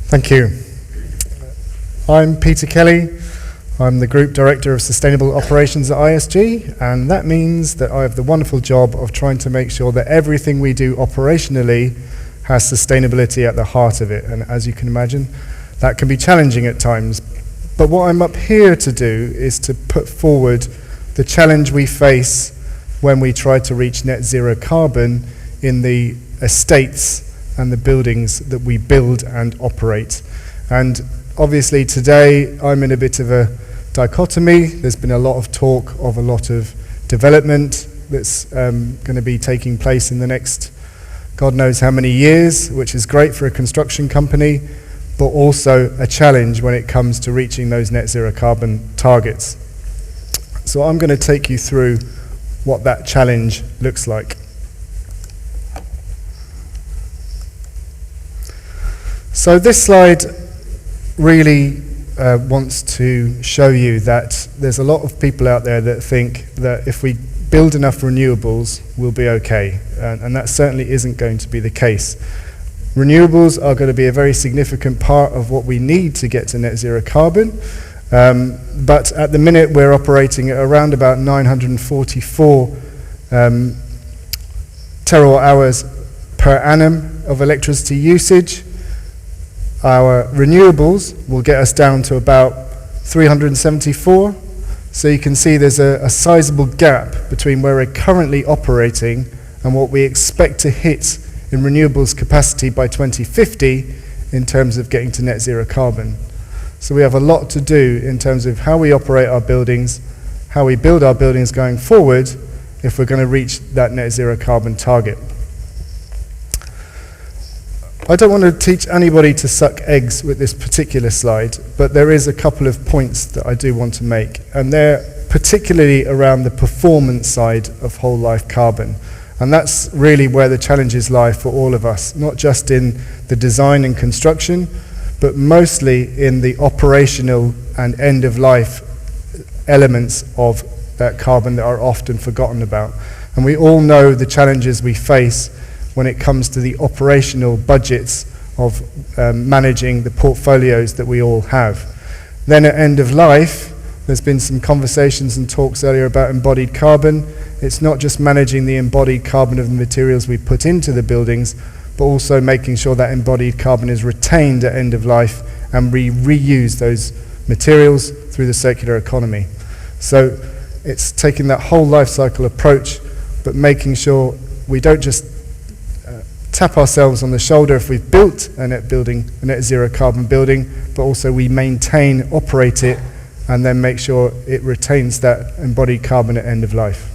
Thank you. I'm Peter Kelly. I'm the Group Director of Sustainable Operations at ISG, and that means that I have the wonderful job of trying to make sure that everything we do operationally has sustainability at the heart of it. And as you can imagine, that can be challenging at times. But what I'm up here to do is to put forward the challenge we face when we try to reach net zero carbon in the estates and the buildings that we build and operate. And obviously today I'm in a bit of a dichotomy. There's been a lot of talk of a lot of development that's going to be taking place in the next God knows how many years, which is great for a construction company, but also a challenge when it comes to reaching those net zero carbon targets. So I'm going to take you through what that challenge looks like. So this slide really wants to show you that there's a lot of people out there that think that if we build enough renewables, we'll be okay. And that certainly isn't going to be the case. Renewables are going to be a very significant part of what we need to get to net zero carbon. But at the minute, we're operating at around about 944 terawatt hours per annum of electricity usage. Our renewables will get us down to about 374. So you can see there's a sizable gap between where we're currently operating and what we expect to hit in renewables capacity by 2050 in terms of getting to net zero carbon. So we have a lot to do in terms of how we operate our buildings, how we build our buildings going forward if we're going to reach that net zero carbon target. I don't want to teach anybody to suck eggs with this particular slide, but there is a couple of points that I do want to make, and they're particularly around the performance side of whole life carbon. And that's really where the challenges lie for all of us, not just in the design and construction, but mostly in the operational and end of life elements of that carbon that are often forgotten about. And we all know the challenges we face when it comes to the operational budgets of managing the portfolios that we all have. Then at end of life, there's been some conversations and talks earlier about embodied carbon. It's not just managing the embodied carbon of the materials we put into the buildings, but also making sure that embodied carbon is retained at end of life and we reuse those materials through the circular economy. So it's taking that whole life cycle approach, but making sure we don't just tap ourselves on the shoulder if we've built a net zero carbon building, but also we maintain, operate it, and then make sure it retains that embodied carbon at end of life.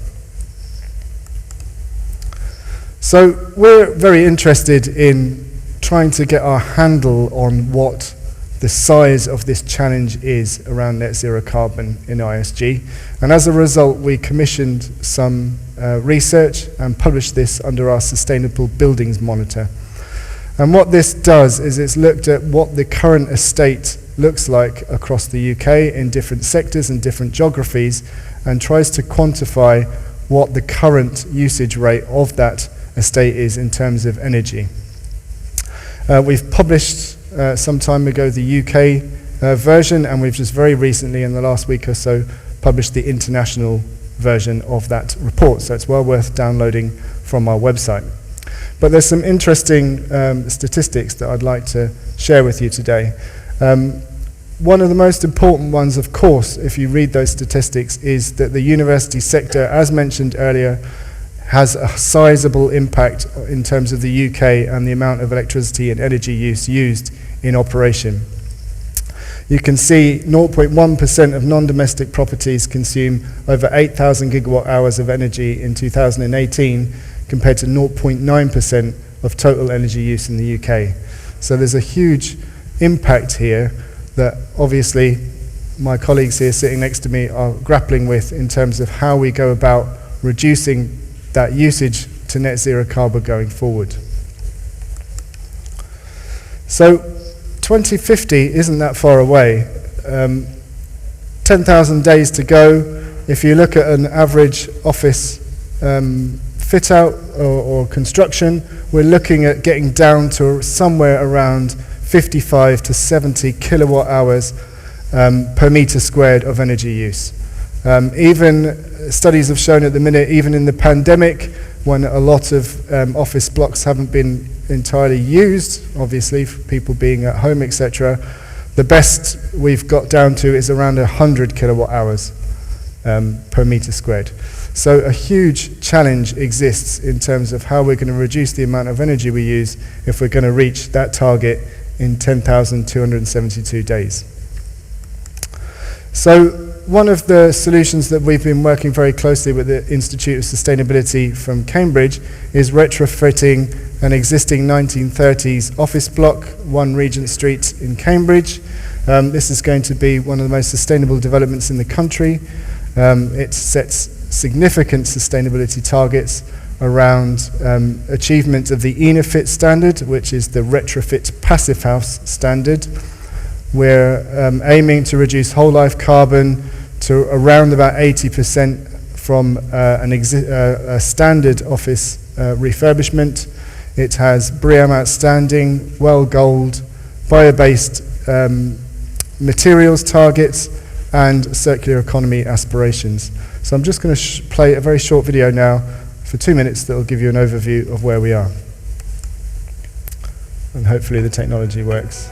So we're very interested in trying to get our handle on what the size of this challenge is around net zero carbon in ISG. And as a result, we commissioned some research and published this under our Sustainable Buildings Monitor. And what this does is it's looked at what the current estate looks like across the UK in different sectors and different geographies, and tries to quantify what the current usage rate of that estate is in terms of energy. We've published some time ago the UK version, and we've just very recently, in the last week or so, published the international version of that report, so it's well worth downloading from our website. But there's some interesting statistics that I'd like to share with you today. One of the most important ones, of course, if you read those statistics, is that the university sector, as mentioned earlier, has a sizable impact in terms of the UK and the amount of electricity and energy use used in operation. You can see 0.1% of non-domestic properties consume over 8,000 gigawatt hours of energy in 2018, compared to 0.9% of total energy use in the UK. So there's a huge impact here that obviously my colleagues here sitting next to me are grappling with in terms of how we go about reducing that usage to net zero carbon going forward. So 2050 isn't that far away. 10,000 days to go. If you look at an average office fit out or construction, we're looking at getting down to somewhere around 55 to 70 kilowatt hours per meter squared of energy use. Even studies have shown at the minute, even in the pandemic, when a lot of office blocks haven't been entirely used, obviously for people being at home, etc., the best we've got down to is around 100 kilowatt hours per meter squared. So a huge challenge exists in terms of how we're going to reduce the amount of energy we use if we're going to reach that target in 10,272 days. So one of the solutions that we've been working very closely with the Institute of Sustainability from Cambridge is retrofitting an existing 1930s office block, 1 Regent Street in Cambridge. This is going to be one of the most sustainable developments in the country. It sets significant sustainability targets around achievement of the ENERFIT standard, which is the retrofit passive house standard. We're aiming to reduce whole life carbon to around about 80% from a standard office refurbishment. It has BREEAM Outstanding, Well Gold, bio-based materials targets, and circular economy aspirations. So I'm just going to play a very short video now for 2 minutes that will give you an overview of where we are. And hopefully the technology works.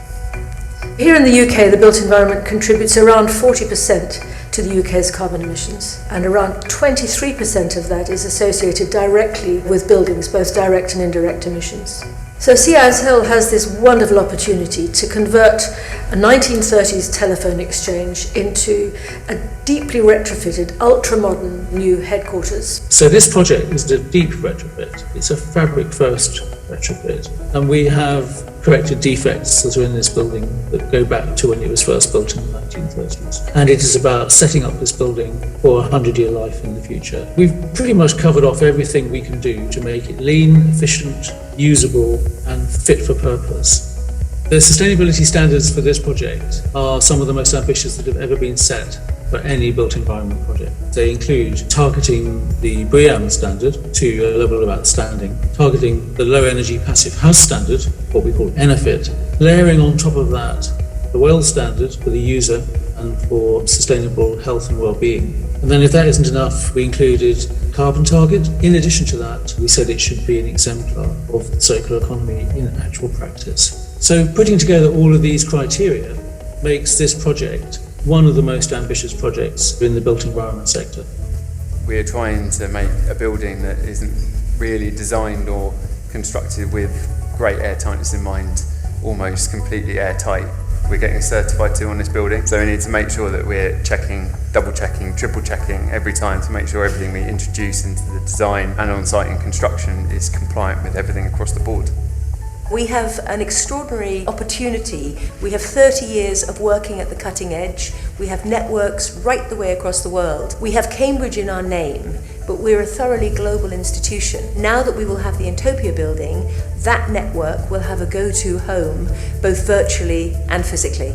Here in the UK, the built environment contributes around 40% to the UK's carbon emissions, and around 23% of that is associated directly with buildings, both direct and indirect emissions. So CISL has this wonderful opportunity to convert a 1930s telephone exchange into a deeply retrofitted, ultra-modern new headquarters. So this project is a deep retrofit. It's a fabric-first retrofit, and we have corrected defects that are in this building that go back to when it was first built in the 1930s. And it is about setting up this building for a 100-year life in the future. We've pretty much covered off everything we can do to make it lean, efficient, usable, and fit for purpose. The sustainability standards for this project are some of the most ambitious that have ever been set for any built environment project. They include targeting the BREEAM standard to a level of outstanding, targeting the low energy passive house standard, what we call ENERFIT, layering on top of that the WELL standard for the user and for sustainable health and well-being. And then if that isn't enough, we included carbon target. In addition to that, we said it should be an exemplar of the circular economy in actual practice. So putting together all of these criteria makes this project one of the most ambitious projects in the built environment sector. We're trying to make a building that isn't really designed or constructed with great air tightness in mind, almost completely airtight. We're getting certified too on this building, so we need to make sure that we're checking, double checking, triple checking every time to make sure everything we introduce into the design and on-site in construction is compliant with everything across the board. We have an extraordinary opportunity. We have 30 years of working at the cutting edge. We have networks right the way across the world. We have Cambridge in our name, but we're a thoroughly global institution. Now that we will have the Entopia building, that network will have a go-to home, both virtually and physically.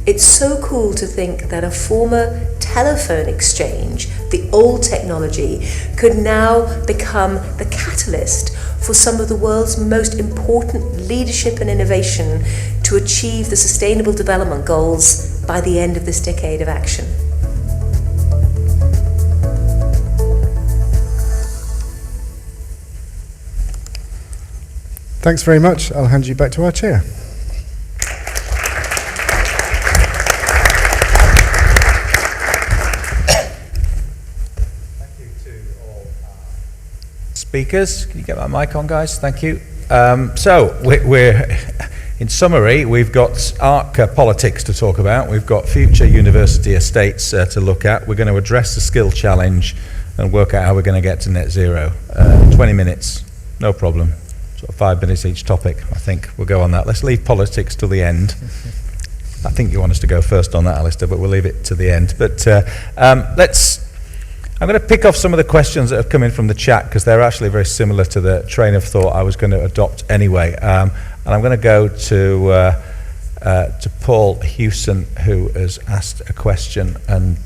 It's so cool to think that a former telephone exchange, the old technology, could now become the catalyst for some of the world's most important leadership and innovation to achieve the Sustainable Development Goals by the end of this decade of action. Thanks very much. I'll hand you back to our chair. Speakers, can you get my mic on, guys? Thank you. So we're in summary, we've got ARC politics to talk about. We've got future university estates to look at. We're going to address the skill challenge and work out how we're going to get to net zero. 20 minutes, no problem. Sort of 5 minutes each topic. I think we'll go on that. Let's leave politics till the end. I think you want us to go first on that, Alistair, but we'll leave it to the end. But I'm going to pick off some of the questions that have come in from the chat because they're actually very similar to the train of thought I was going to adopt anyway. And I'm going to go to Paul Hewson, who has asked a question. And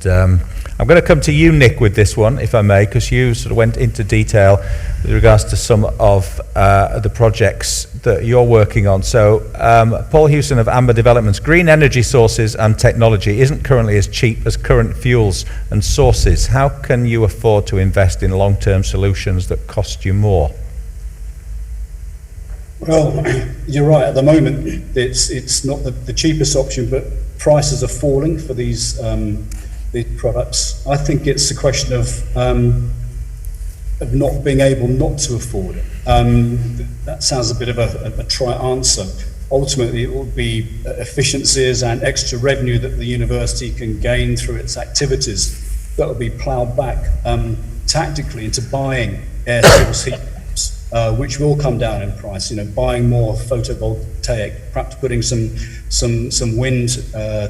I'm going to come to you, Nick, with this one, if I may, because you sort of went into detail with regards to some of the projects that you're working on. So Paul Hewson of Amber Developments, green energy sources and technology isn't currently as cheap as current fuels and sources. How can you afford to invest in long-term solutions that cost you more? Well, you're right. At the moment, it's not the cheapest option, but prices are falling for these products. I think it's a question of not being able not to afford it. That sounds a bit of a trite answer. Ultimately, it will be efficiencies and extra revenue that the university can gain through its activities that will be ploughed back tactically into buying air source heat pumps, which will come down in price. Buying more photovoltaic, perhaps putting some wind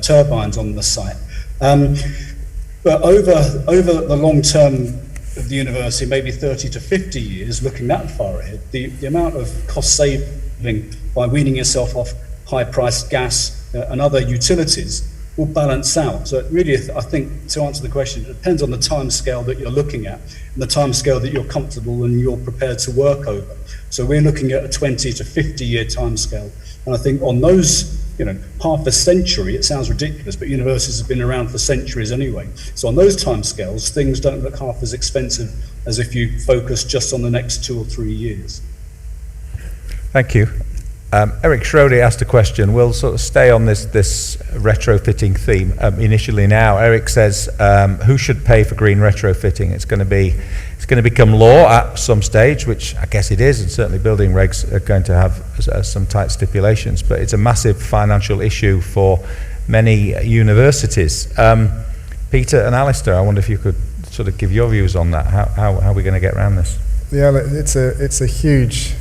turbines on the site. But over the long term of the university, maybe 30 to 50 years, looking that far ahead, the amount of cost saving by weaning yourself off high-priced gas and other utilities will balance out. So it really, I think, to answer the question, it depends on the time scale that you're looking at and the time scale that you're comfortable and you're prepared to work over. So we're looking at a 20 to 50 year time scale. And I think on those, half a century, it sounds ridiculous, but universities have been around for centuries anyway. So on those time scales, things don't look half as expensive as if you focus just on the next 2 or 3 years. Thank you. Eric Schroeder asked a question. We'll sort of stay on this retrofitting theme initially now. Eric says, who should pay for green retrofitting? It's going to become law at some stage, which I guess it is, and certainly building regs are going to have some tight stipulations, but it's a massive financial issue for many universities. Peter and Alistair, I wonder if you could sort of give your views on that. How are we going to get around this? Yeah, it's a huge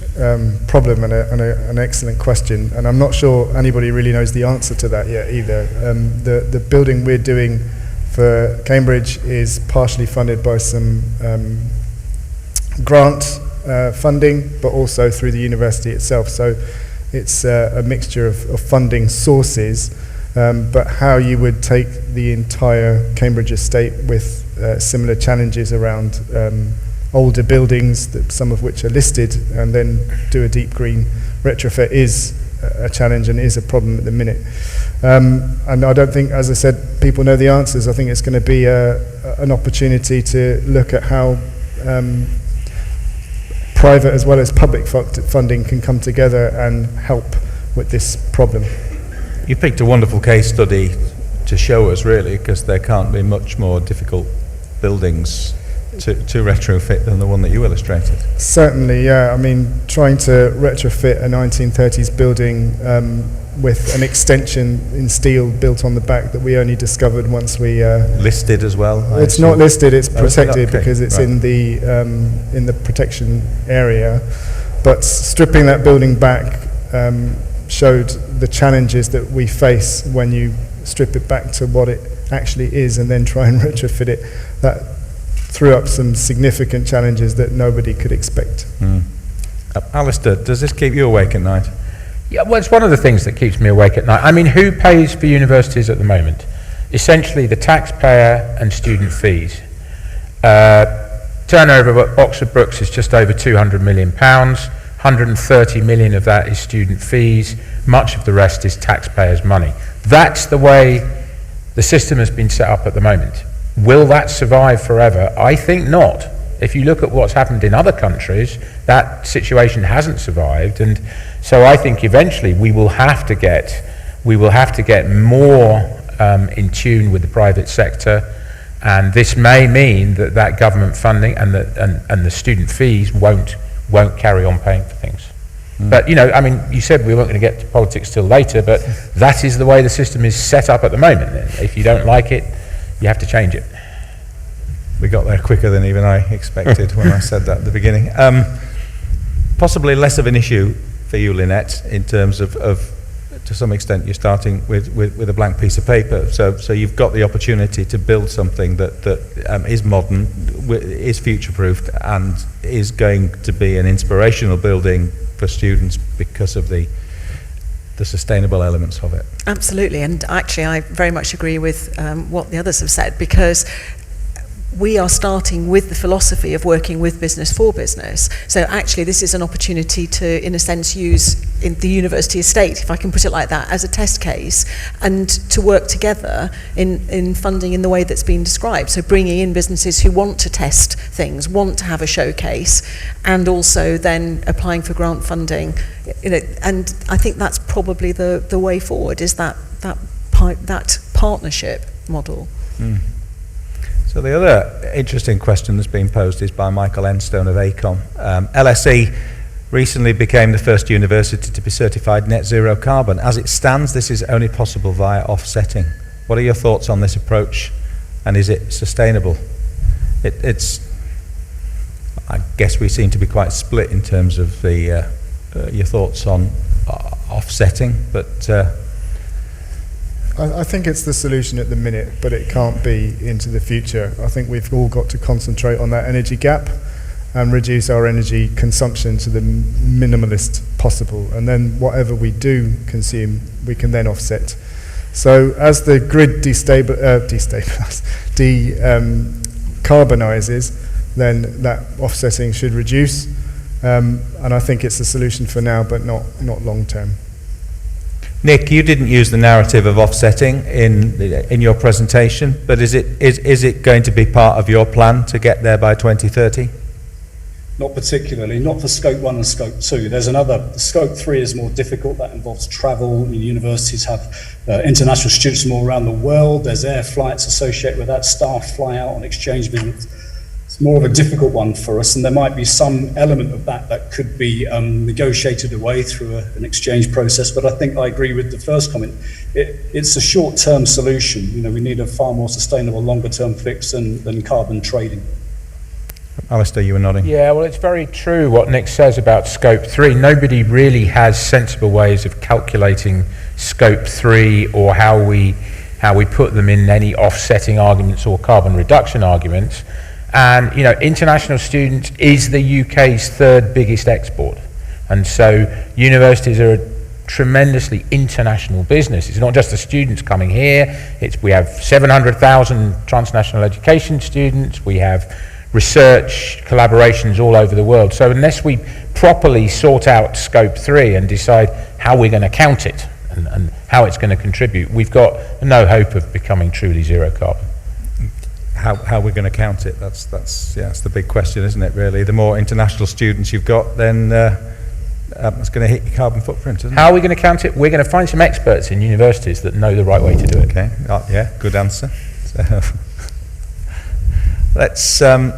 problem and an excellent question, and I'm not sure anybody really knows the answer to that yet either. The building we're doing for Cambridge is partially funded by some grant funding, but also through the university itself. So it's a mixture of funding sources, but how you would take the entire Cambridge estate with similar challenges around older buildings, some of which are listed, and then do a deep green retrofit is a challenge and is a problem at the minute. And I don't think, as I said, people know the answers. I think it's going to be an opportunity to look at how private as well as public funding can come together and help with this problem. You picked a wonderful case study to show us, really, because there can't be much more difficult buildings to retrofit than the one that you illustrated. Certainly, yeah. I mean, trying to retrofit a 1930s building with an extension in steel built on the back that we only discovered once we... listed as well? It's not listed, it's protected okay. because it's right. in the protection area. But stripping that building back showed the challenges that we face when you strip it back to what it actually is and then try and retrofit it. That threw up some significant challenges that nobody could expect. Alistair, does this keep you awake at night? Yeah, well, it's one of the things that keeps me awake at night. I mean, who pays for universities at the moment? Essentially, the taxpayer and student fees. Turnover at Oxford Brookes is just over £200 million. 130 million of that is student fees. Much of the rest is taxpayers' money. That's the way the system has been set up at the moment. Will that survive forever? I think not. If you look at what's happened in other countries, that situation hasn't survived, and so I think eventually we will have to get more in tune with the private sector, and this may mean that government funding and the student fees won't carry on paying for things. But I mean, you said we weren't going to get to politics till later, but that is the way the system is set up at the moment. If you don't like it, you have to change it. We got there quicker than even I expected when I said that at the beginning. Possibly less of an issue for you, Lynette, in terms of to some extent you're starting with a blank piece of paper. So you've got the opportunity to build something that is modern, is future-proofed, and is going to be an inspirational building for students because of the sustainable elements of it. Absolutely, and actually I very much agree with what the others have said, because we are starting with the philosophy of working with business for business. So actually this is an opportunity to, in a sense, use in the university estate, if I can put it like that, as a test case, and to work together in funding in the way that's been described. So bringing in businesses who want to test things, want to have a showcase, and also then applying for grant funding. And I think that's probably the way forward, is that partnership model. So the other interesting question that's been posed is by Michael Enstone of ACOM. LSE recently became the first university to be certified net zero carbon. As it stands, this is only possible via offsetting. What are your thoughts on this approach, and is it sustainable? I guess we seem to be quite split in terms of your thoughts on offsetting, but I think it's the solution at the minute, but it can't be into the future. I think we've all got to concentrate on that energy gap and reduce our energy consumption to the minimalist possible. And then whatever we do consume, we can then offset. So as the grid decarbonizes, then that offsetting should reduce. And I think it's a solution for now, but not long term. Nick, you didn't use the narrative of offsetting in your presentation, but is it going to be part of your plan to get there by 2030? Not particularly, not for Scope 1 and Scope 2. There's another, Scope 3 is more difficult. That involves travel. Universities have international students from all around the world. There's air flights associated with that. Staff fly out on exchange visits. It's more of a difficult one for us, and there might be some element of that could be negotiated away through an exchange process. But I think I agree with the first comment. It's a short-term solution. We need a far more sustainable, longer-term fix than carbon trading. Alistair, you were nodding. Yeah, well, it's very true what Nick says about Scope 3. Nobody really has sensible ways of calculating Scope 3 or how we put them in any offsetting arguments or carbon reduction arguments. And, international students is the UK's third biggest export. And so universities are a tremendously international business. It's not just the students coming here. We have 700,000 transnational education students. We have research collaborations all over the world. So unless we properly sort out Scope 3 and decide how we're going to count it and how it's going to contribute, we've got no hope of becoming truly zero carbon. How we're going to count it, that's the big question, isn't it, really? The more international students you've got, then that's going to hit your carbon footprint, isn't it? How are we going to count it? We're going to find some experts in universities that know the right way to do it. Okay, yeah, good answer. So,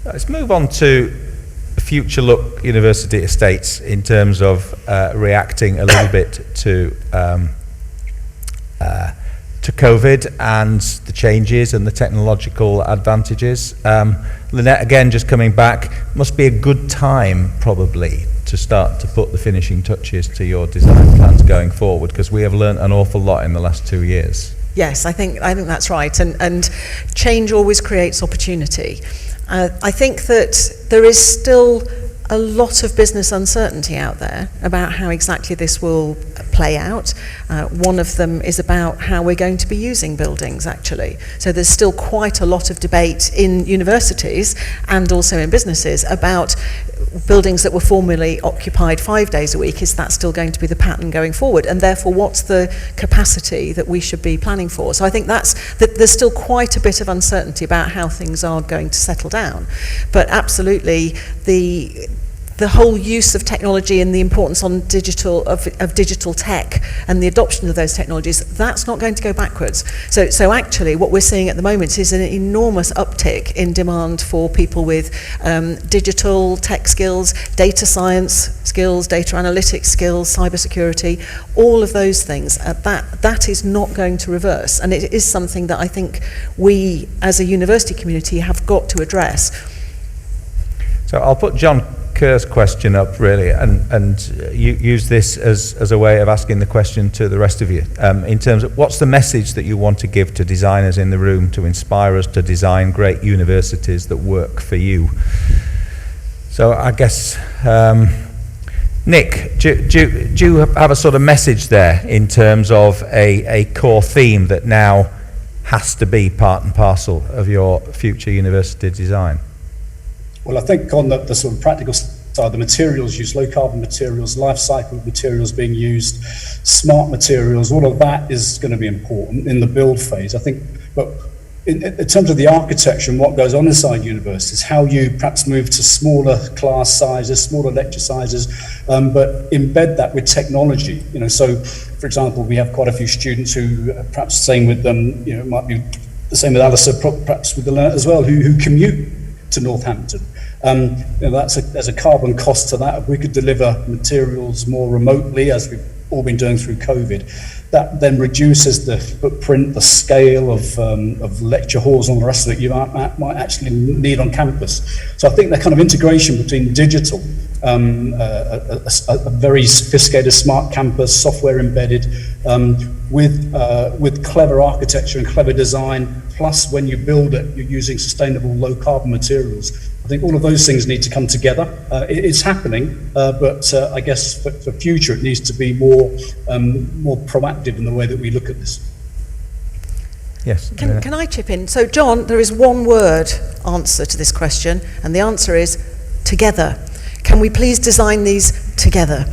let's move on to future look university estates in terms of reacting a little bit to COVID and the changes and the technological advantages. Lynette, again, just coming back, must be a good time probably to start to put the finishing touches to your design plans going forward, because we have learnt an awful lot in the last 2 years. Yes, I think that's right, and change always creates opportunity. I think that there is still a lot of business uncertainty out there about how exactly this will play out. One of them is about how we're going to be using buildings, actually. So there's still quite a lot of debate in universities and also in businesses about buildings that were formerly occupied 5 days a week. Is that still going to be the pattern going forward? And therefore, what's the capacity that we should be planning for? So I think there's still quite a bit of uncertainty about how things are going to settle down. But absolutely, the whole use of technology and the importance on digital tech and the adoption of those technologies, that's not going to go backwards. So actually what we're seeing at the moment is an enormous uptick in demand for people with digital tech skills, data science skills, data analytics skills, cybersecurity, all of those things. That is not going to reverse, and it is something that I think we as a university community have got to address. So I'll put John Kerr's question up really, and you use this as a way of asking the question to the rest of you, in terms of what's the message that you want to give to designers in the room to inspire us to design great universities that work for you. So I guess, Nick, do you have a sort of message there in terms of a core theme that now has to be part and parcel of your future university design? Well, I think on the sort of practical side, the materials used, low carbon materials, life cycle materials being used, smart materials, all of that is going to be important in the build phase, I think. But in terms of the architecture and what goes on inside universities, how you perhaps move to smaller class sizes, smaller lecture sizes, but embed that with technology. So for example, we have quite a few students who, perhaps same with them, it might be the same with Alistair, perhaps with the learner as well, who commute to Northampton. There's a carbon cost to that. If we could deliver materials more remotely, as we've all been doing through COVID, that then reduces the footprint, the scale of lecture halls and all the rest of it you might actually need on campus. So I think that kind of integration between digital, a very sophisticated smart campus, software embedded, with clever architecture and clever design, plus when you build it, you're using sustainable low carbon materials. I think all of those things need to come together. It's happening, but I guess for future it needs to be more proactive in the way that we look at this. Yes. Can I chip in? So, John, there is one word answer to this question, and the answer is together. Can we please design these together?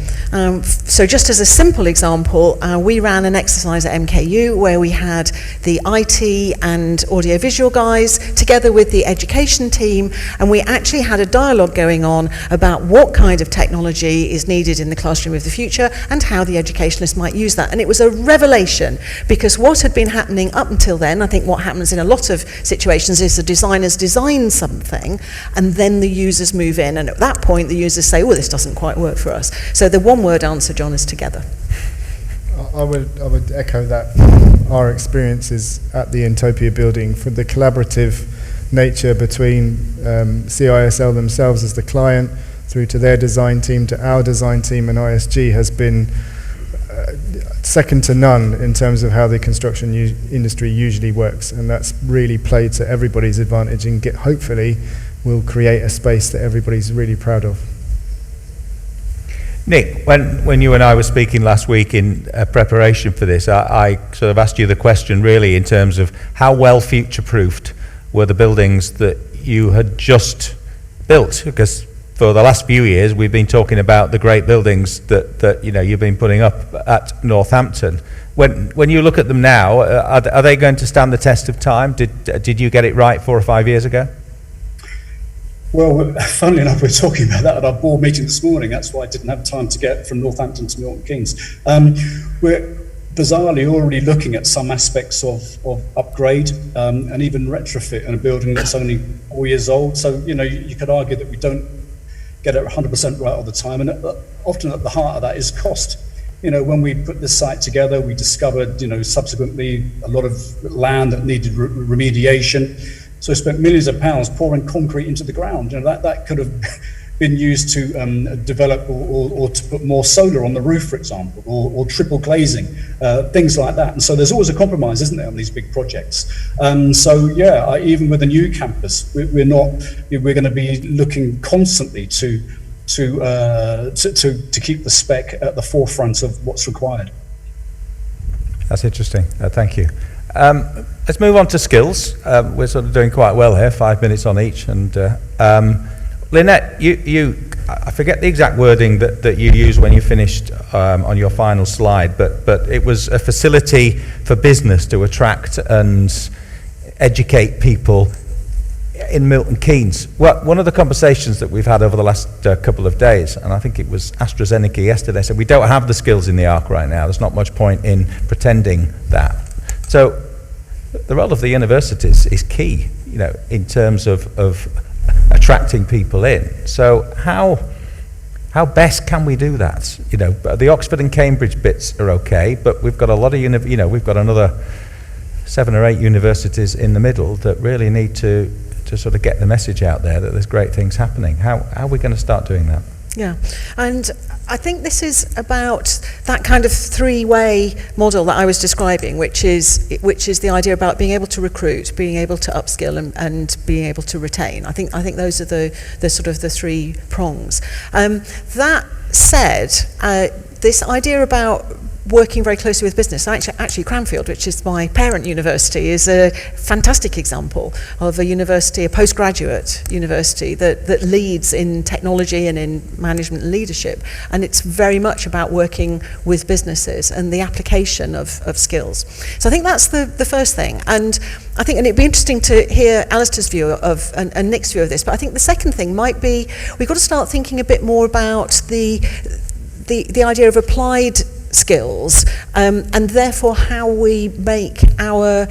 So just as a simple example, we ran an exercise at MKU where we had the IT and audiovisual guys together with the education team, and we actually had a dialogue going on about what kind of technology is needed in the classroom of the future and how the educationalists might use that. And it was a revelation, because what had been happening up until then, I think what happens in a lot of situations is the designers design something and then the users move in, and at that point the users say, well, this doesn't quite work for us. So the one-word answer, John, is together. I would echo that. Our experiences at the Intopia building, for the collaborative nature between CISL themselves as the client, through to their design team, to our design team and ISG, has been second to none in terms of how the construction industry usually works, and that's really played to everybody's advantage, and hopefully will create a space that everybody's really proud of. Nick, when you and I were speaking last week in preparation for this, I sort of asked you the question really in terms of how well future-proofed were the buildings that you had just built, because for the last few years we've been talking about the great buildings that you've been putting up at Northampton. When you look at them now, are they going to stand the test of time? Did you get it right 4 or 5 years ago? Well, funnily enough, we're talking about that at our board meeting this morning. That's why I didn't have time to get from Northampton to Milton Keynes. We're bizarrely already looking at some aspects of upgrade and even retrofit in a building that's only 4 years old. So, you could argue that we don't get it 100% right all the time. And often at the heart of that is cost. When we put this site together, we discovered, subsequently a lot of land that needed remediation. So we spent millions of pounds pouring concrete into the ground. That could have been used to develop or to put more solar on the roof, for example, or triple glazing, things like that. And so there's always a compromise, isn't there, on these big projects? Even with a new campus, we're going to be looking constantly to keep the spec at the forefront of what's required. That's interesting. Thank you. Let's move on to skills. We're sort of doing quite well here, 5 minutes on each. And Lynette, I forget the exact wording that you used when you finished on your final slide, but it was a facility for business to attract and educate people in Milton Keynes. Well, one of the conversations that we've had over the last couple of days, and I think it was AstraZeneca yesterday, said we don't have the skills in the ARC right now. There's not much point in pretending that. So the role of the universities is key, in terms of attracting people in. So how best can we do that? The Oxford and Cambridge bits are okay, but we've got a lot of we've got another 7 or 8 universities in the middle that really need to sort of get the message out there that there's great things happening. How are we going to start doing that? Yeah, and I think this is about that kind of three-way model that I was describing, which is the idea about being able to recruit, being able to upskill, and being able to retain. I think those are the sort of the 3 prongs. That said, this idea about working very closely with business. Actually Cranfield, which is my parent university, is a fantastic example of a university, a postgraduate university that leads in technology and in management and leadership. And it's very much about working with businesses and the application of skills. So I think that's the first thing. And I think, and it'd be interesting to hear Alistair's view of and Nick's view of this, but I think the second thing might be we've got to start thinking a bit more about the idea of applied skills, and therefore how we make our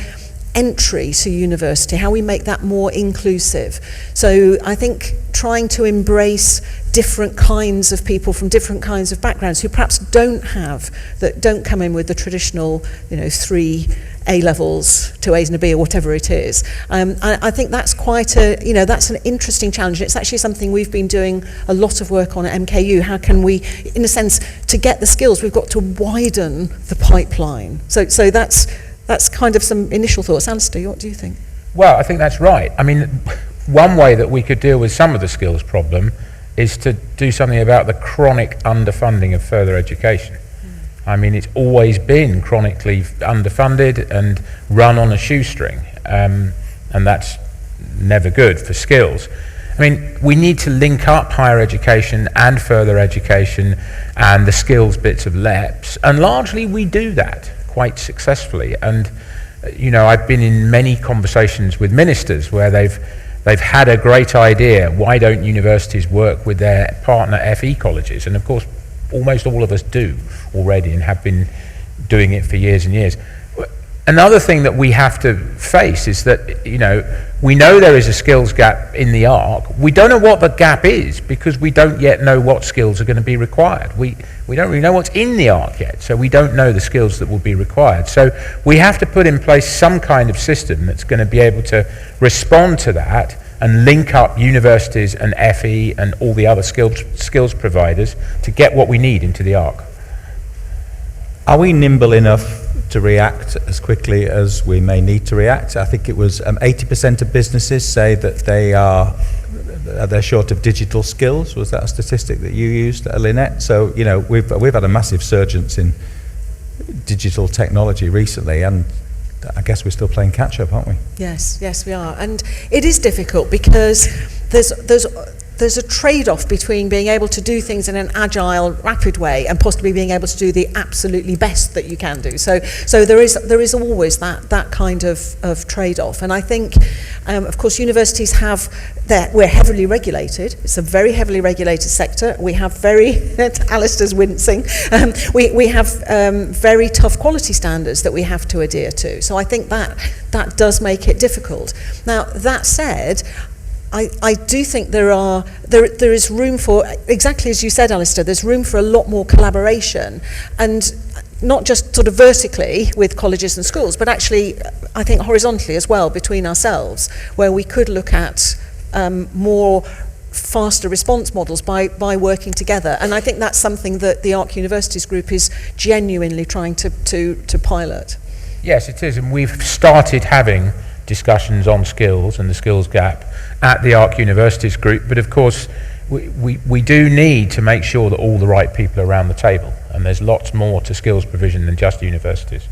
entry to university, how we make that more inclusive. So I think trying to embrace different kinds of people from different kinds of backgrounds who perhaps don't come in with the traditional, 3 A levels, 2 A's and a B, or whatever it is. I think that's quite that's an interesting challenge. It's actually something we've been doing a lot of work on at MKU. How can we, in a sense, to get the skills, we've got to widen the pipeline. So that's kind of some initial thoughts. Alistair, what do you think? Well, I think that's right. I mean, one way that we could deal with some of the skills problem is to do something about the chronic underfunding of further education. I mean, it's always been chronically underfunded and run on a shoestring, and that's never good for skills. I mean, we need to link up higher education and further education and the skills bits of LEPs, and largely we do that quite successfully. And I've been in many conversations with ministers where they've had a great idea. Why don't universities work with their partner FE colleges? And of course, almost all of us do already and have been doing it for years and years. Another thing that we have to face is that, we know there is a skills gap in the ARC. We don't know what the gap is because we don't yet know what skills are going to be required. We don't really know what's in the ARC yet, so we don't know the skills that will be required. So we have to put in place some kind of system that's going to be able to respond to that and link up universities and FE and all the other skills providers to get what we need into the ARC. Are we nimble enough to react as quickly as we may need to react? I think it was 80% of businesses say that they're short of digital skills. Was that a statistic that you used, Lynette? So we've had a massive surgence in digital technology recently, and I guess we're still playing catch up, aren't we? Yes, we are. And it is difficult because there's a trade-off between being able to do things in an agile, rapid way and possibly being able to do the absolutely best that you can do. So there is always that kind of trade-off. And I think, of course, universities we're heavily regulated. It's a very heavily regulated sector. We have Alistair's wincing, we have very tough quality standards that we have to adhere to. So I think that does make it difficult. Now, that said, I do think there is room for, exactly as you said, Alistair, there's room for a lot more collaboration, and not just sort of vertically with colleges and schools, but actually I think horizontally as well between ourselves, where we could look at more faster response models by working together. And I think that's something that the ARC Universities Group is genuinely trying to pilot. Yes, it is, and we've started having discussions on skills and the skills gap at the ARC Universities Group, but of course we do need to make sure that all the right people are around the table, and there's lots more to skills provision than just universities.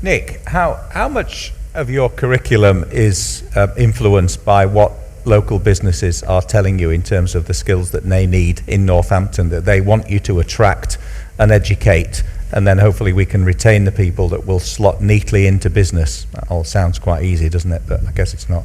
Nick, how much of your curriculum is influenced by what local businesses are telling you in terms of the skills that they need in Northampton, that they want you to attract and educate, and then hopefully we can retain the people that will slot neatly into business? That all sounds quite easy, doesn't it? But I guess it's not.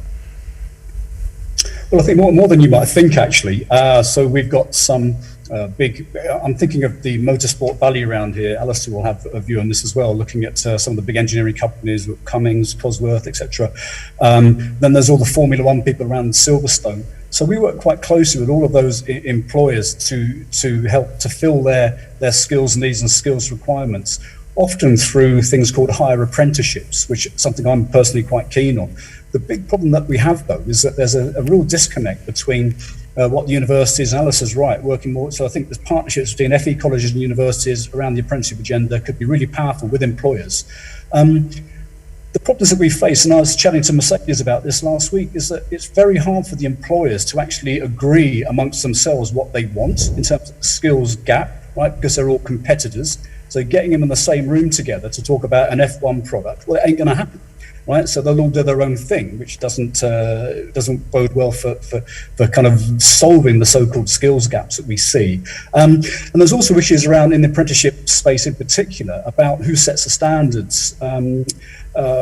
Well, I think more than you might think, actually. So we've got some I'm thinking of the motorsport valley around here. Alistair will have a view on this as well, looking at some of the big engineering companies, Cummings, Cosworth, etc. Then there's all the Formula One people around Silverstone. So we work quite closely with all of those employers to help to fill their skills needs and skills requirements, often through things called higher apprenticeships, which is something I'm personally quite keen on. The big problem that we have, though, is that there's a real disconnect between what the universities, and Alistair's right, working more. So I think there's partnerships between FE colleges and universities around the apprenticeship agenda could be really powerful with employers. The problems that we face, and I was chatting to Mercedes about this last week, is that it's very hard for the employers to actually agree amongst themselves what they want in terms of the skills gap, right? Because they're all competitors. So getting them in the same room together to talk about an F1 product, well, it ain't going to happen. Right, so they'll all do their own thing, which doesn't bode well for kind of solving the so-called skills gaps that we see. And there's also issues around in the apprenticeship space in particular about who sets the standards,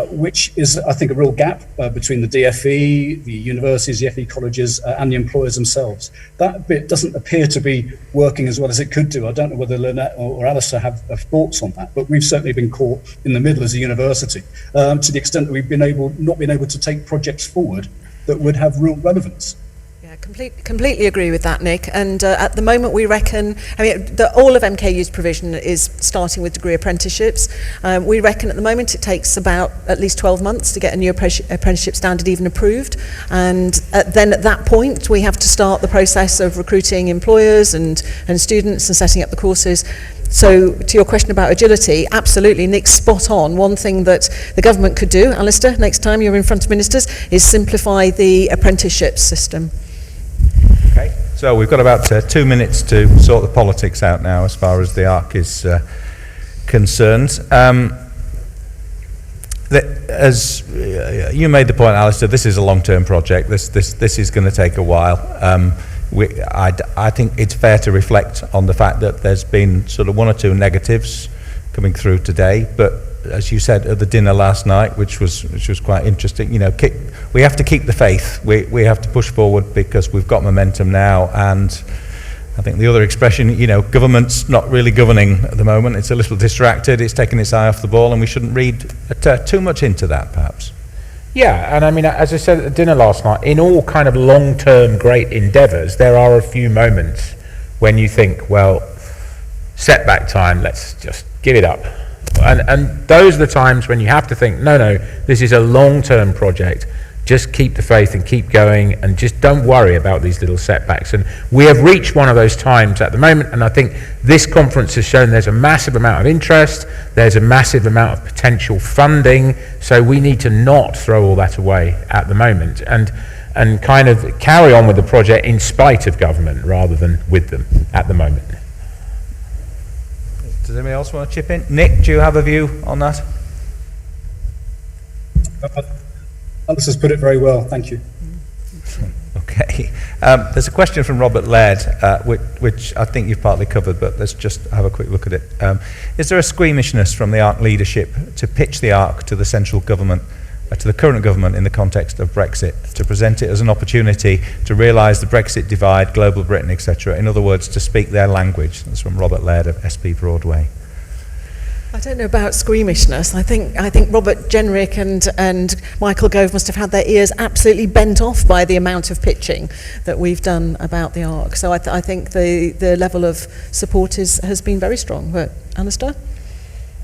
which is, I think, a real gap between the DFE, the universities, the FE colleges, and the employers themselves. That bit doesn't appear to be working as well as it could do. I don't know whether Lynette or Alistair have thoughts on that, but we've certainly been caught in the middle as a university, to the extent that we've not been able to take projects forward that would have real relevance. Yeah, completely agree with that, Nick. And at the moment, we reckon, all of MKU's provision is starting with degree apprenticeships. We reckon at the moment it takes about at least 12 months to get a new apprenticeship standard even approved. And then at that point, we have to start the process of recruiting employers and students and setting up the courses. So to your question about agility, absolutely, Nick's spot on. One thing that the government could do, Alistair, next time you're in front of ministers, is simplify the apprenticeships system. Okay, so we've got about 2 minutes to sort the politics out now as far as the ARC is concerned. As you made the point, Alistair, this is a long-term project. This is going to take a while. I think it's fair to reflect on the fact that there's been sort of one or two negatives coming through today, but as you said at the dinner last night, which was quite interesting, we have to keep the faith. We have to push forward because we've got momentum now, and I think the other expression, government's not really governing at the moment. It's a little distracted. It's taking its eye off the ball, and we shouldn't read too much into that, perhaps. Yeah, and I mean, as I said at the dinner last night, in all kind of long-term great endeavours, there are a few moments when you think, well, setback time, let's just give it up. And those are the times when you have to think, no, this is a long-term project. Just keep the faith and keep going, and just don't worry about these little setbacks. And we have reached one of those times at the moment, and I think this conference has shown there's a massive amount of interest, there's a massive amount of potential funding, so we need to not throw all that away at the moment, and kind of carry on with the project in spite of government rather than with them at the moment. Does anybody else want to chip in? Nick, do you have a view on that? Alice has put it very well, thank you. Okay. There's a question from Robert Laird, which I think you've partly covered, but let's just have a quick look at it. Is there a squeamishness from the ARC leadership to pitch the ARC to the central government, to the current government in the context of Brexit, to present it as an opportunity to realise the Brexit divide, global Britain, etc.? In other words, to speak their language? That's from Robert Laird of SP Broadway. I don't know about squeamishness. I think Robert Jenrick and Michael Gove must have had their ears absolutely bent off by the amount of pitching that we've done about the ARC. So I think the level of support has been very strong. But Alistair?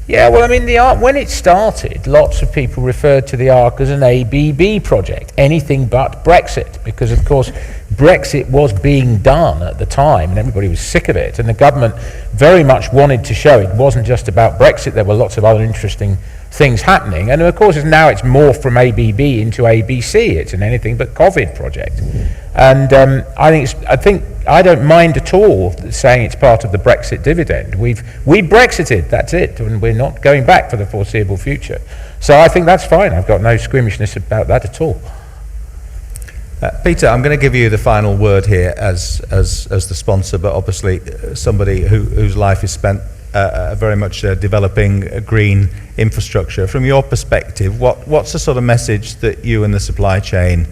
Yeah, well, I mean, the ARC, when it started, lots of people referred to the ARC as an ABB project, anything but Brexit, because, of course, Brexit was being done at the time, and everybody was sick of it, and the government very much wanted to show it wasn't just about Brexit, there were lots of other interesting things happening, and of course now it's morphed from ABB into ABC. It's an anything but COVID project, and I don't mind at all saying it's part of the Brexit dividend. We Brexited, that's it, and we're not going back for the foreseeable future. So I think that's fine. I've got no squeamishness about that at all. Peter, I'm going to give you the final word here as the sponsor, but obviously somebody whose life is spent very much developing a green infrastructure. From your perspective, what's the sort of message that you and the supply chain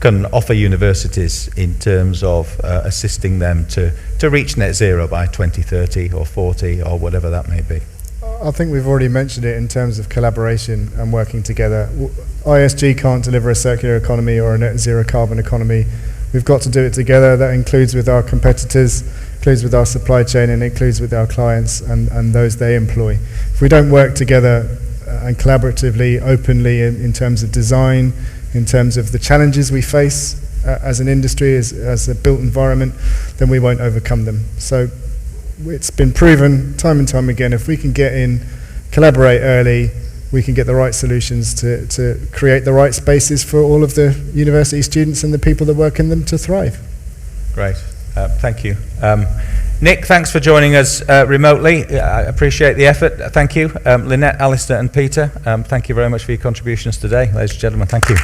can offer universities in terms of assisting them to reach net zero by 2030 or 40 or whatever that may be? I think we've already mentioned it in terms of collaboration and working together. ISG can't deliver a circular economy or a net zero carbon economy. We've got to do it together. That includes with our competitors, includes with our supply chain, and includes with our clients and those they employ. If we don't work together and collaboratively, openly in terms of design, in terms of the challenges we face as an industry, as a built environment, then we won't overcome them. So it's been proven time and time again, if we can get in, collaborate early, we can get the right solutions to create the right spaces for all of the university students and the people that work in them to thrive. Great, thank you. Nick, thanks for joining us remotely. I appreciate the effort. Thank you. Lynette, Alistair and Peter, thank you very much for your contributions today. Ladies and gentlemen, thank you.